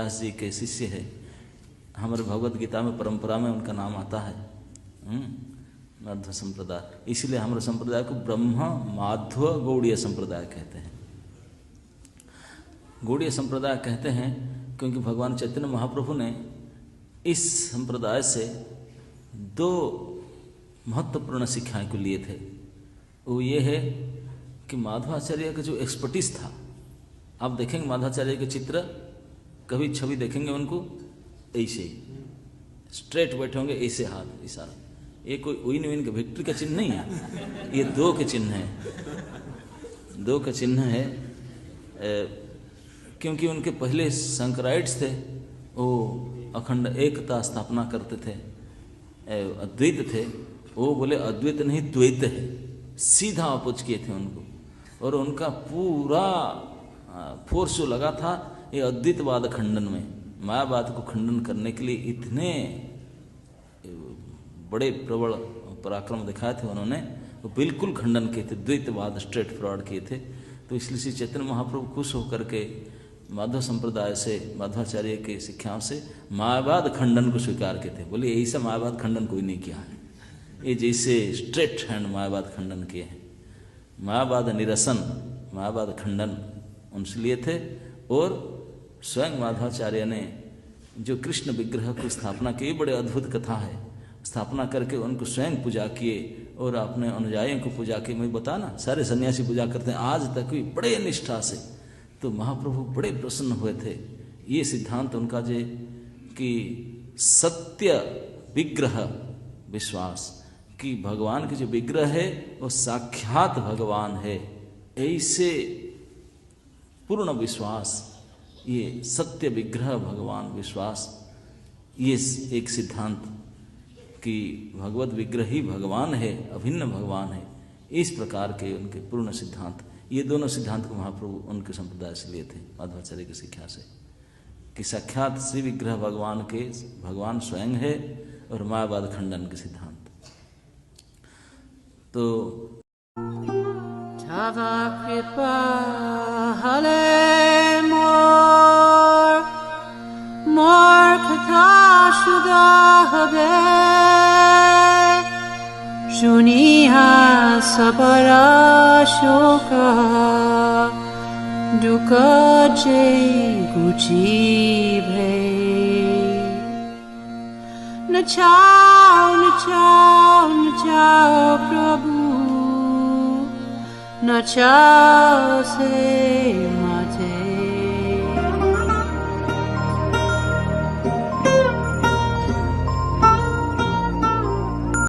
व्यास जी के शिष्य है। हमारे भगवत गीता में परंपरा में उनका नाम आता है माध्व संप्रदाय। इसलिए हमारे संप्रदाय को ब्रह्म माध्व गौड़ीय संप्रदाय कहते हैं। गौड़ीय संप्रदाय कहते हैं क्योंकि भगवान चैतन्य महाप्रभु ने इस संप्रदाय से 2 महत्वपूर्ण शिक्षाएं को लिए थे। वो ये है कि माधवाचार्य का जो एक्सपर्टीज था, आप देखेंगे माधवाचार्य के चित्र, कभी छवि देखेंगे उनको ऐसे स्ट्रेट बैठे होंगे, ऐसे हाथ इशारा, ये कोई विन विन के विक्ट्री का चिन्ह नहीं है, ये 2 के चिन्ह है, 2 का चिन्ह है। क्योंकि उनके पहले शंकराइट्स थे, वो अखंड एकता स्थापना करते थे, अद्वैत थे, वो बोले अद्वैत नहीं द्वैत है, सीधा अपोज किए थे उनको। और उनका पूरा फोर्स जो लगा था ये अद्वैतवाद खंडन में, मायावाद को खंडन करने के लिए इतने बड़े प्रबल पराक्रम दिखाए थे उन्होंने, वो बिल्कुल खंडन किए थे, द्वैतवाद स्ट्रेट फॉरवर्ड किए थे। तो इसलिए श्री चैतन्य महाप्रभु खुश होकर के माधव संप्रदाय से, माधवाचार्य के शिक्षाओं से मायावाद खंडन को स्वीकार किए थे। बोले ऐसा मायावाद खंडन कोई नहीं किया है, ये जैसे स्ट्रेट हैंड मायावाद खंडन किए हैं। मायावाद निरसन, मायावाद खंडन उनसे लिए थे। और स्वयं माधवाचार्य ने जो कृष्ण विग्रह की स्थापना की, बड़े अद्भुत कथा है, स्थापना करके उनको स्वयं पूजा किए और अपने अनुयायियों को पूजा किए। मैं बताना, सारे सन्यासी पूजा करते हैं आज तक भी बड़े निष्ठा से। तो महाप्रभु बड़े प्रसन्न हुए थे। ये सिद्धांत उनका जे कि सत्य विग्रह विश्वास, कि भगवान के जो विग्रह है वो साक्षात भगवान है, ऐसे पूर्ण विश्वास, ये सत्य विग्रह भगवान विश्वास, ये एक सिद्धांत कि भगवत विग्रह ही भगवान है, अभिन्न भगवान है, इस प्रकार के उनके पूर्ण सिद्धांत, ये दोनों सिद्धांत को महाप्रभु उनके संप्रदाय से लिए थे, माधवाचार्य की शिक्षा से, कि साक्षात श्री विग्रह भगवान के, भगवान स्वयं है, और मायावाद खंडन के सिद्धांत। तो Tava kripa hale mor kata shuda habe shuniha sabara shoka duka je guchi bhe nachao prabhu nachao se mate